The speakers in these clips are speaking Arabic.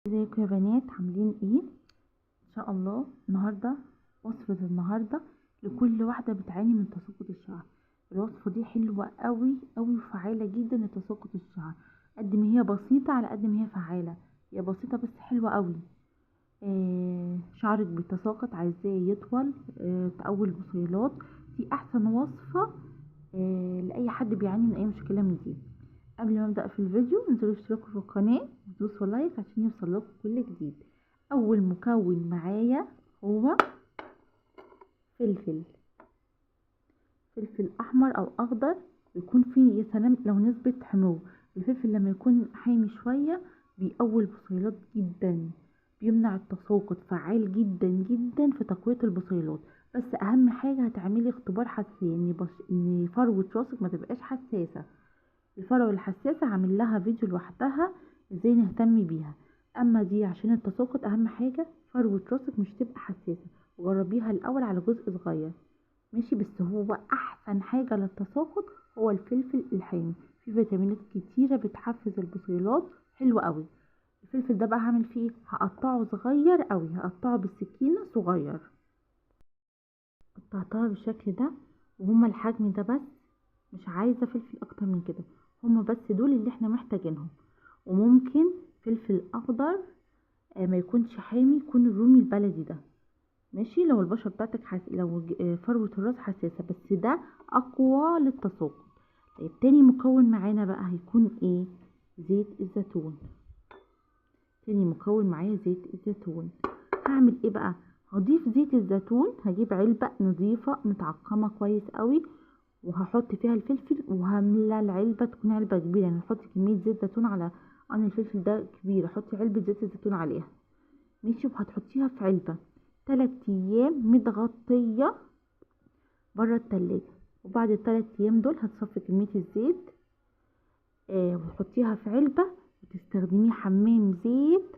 ازيكم يا بنات، عاملين ايه؟ ان شاء الله النهارده وصفه النهارده لكل واحده بتعاني من تساقط الشعر. الوصفه دي حلوه قوي قوي وفعاله جدا لتساقط الشعر. قد ما هي بسيطه على قد ما هي فعاله. هي بسيطه بس حلوه قوي. شعرك بيتساقط، عايزاه يطول، تقوي البصيلات. دي احسن وصفه لاي حد بيعاني من اي مشكله من دي. قبل ما ابدا في الفيديو انزلوا اشتركوا في القناه ودوسوا لايك عشان يوصل لكم كل جديد. اول مكون معايا هو فلفل احمر او اخضر، يكون فيه يا سلام لو نسبه حموضه. الفلفل لما يكون حامي شويه بيقوي البصيلات جدا، بيمنع التساقط، فعال جدا جدا في تقويه البصيلات. بس اهم حاجه هتعملي اختبار حساسيه ان فروه راسك ما تبقاش حساسه. الفروة الحساسة هعمل لها فيديو لوحدها ازاي نهتم بيها. اما دي عشان التساقط اهم حاجة فروة راسك مش تبقى حساسة، وجربيها الاول على جزء صغير ماشي. بس هو احسن حاجة للتساقط هو الفلفل الحامي، فيه فيتامينات كتيرة بتحفز البصيلات، حلو قوي. الفلفل ده بقى هعمل فيه هقطعه صغير قوي، هقطعه بالسكينة صغير. قطعتها بالشكل ده وهما الحجم ده بس، مش عايزة فلفل اكتر من كده. هما بس دول اللي احنا محتاجينهم. وممكن فلفل اخضر ما يكونش حامي، يكون الرومي البلدي ده ماشي لو البشرة بتاعتك لو فروة الراس حساسة، بس ده اقوى للتساقط. طيب تاني مكون معانا بقى هيكون ايه؟ زيت الزيتون. تاني مكون معايا زيت الزيتون. هعمل ايه بقى؟ هضيف زيت الزيتون، هجيب علبة نظيفة متعقمة كويس قوي وهحط فيها الفلفل، وهملى العلبة تكون علبة كبيرة، يعني هحط كمية زيت زيتون على الفلفل ده كبير، حطي علبة زيت الزيتون عليها ماشي. وهتحطيها في علبة 3 ايام متغطية بره التلاجة، وبعد ال3 ايام دول هتصفي كمية الزيت وتحطيها في علبة وتستخدميه حمام زيت.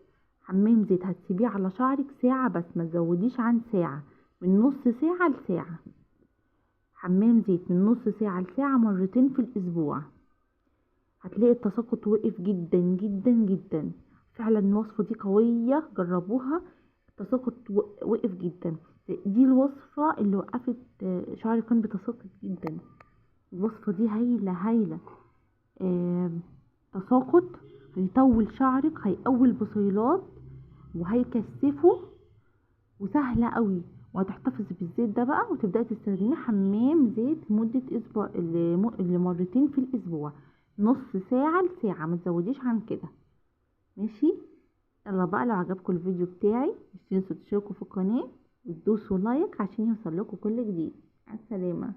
هتسيبيه على شعرك ساعة بس، ما تزوديش عن ساعة، من نص ساعة لساعة. حمام زيت من نص ساعة لساعة مرتين في الأسبوع، هتلاقي التساقط وقف جدا جدا جدا. فعلا الوصفة دي قوية، جربوها، التساقط وقف جدا. دي الوصفة اللي وقفت شعري كان بيتساقط جدا. الوصفة دي هايلة هايلة. تساقط، هيطول شعرك، هيقوي البصيلات وهيكثفه، وسهلة قوي. وهتحتفظي بالزيت ده بقى وتبدأي تستخدميه حمام زيت لمدة اسبوع لمرتين في الاسبوع، نص ساعة لساعة، ما تزوديش عن كده ماشي. يلا بقى لو عجبكم الفيديو بتاعي مش تنسوا تشتركوا في القناة وتدوسوا لايك عشان يوصل لكم كل جديد. السلامة.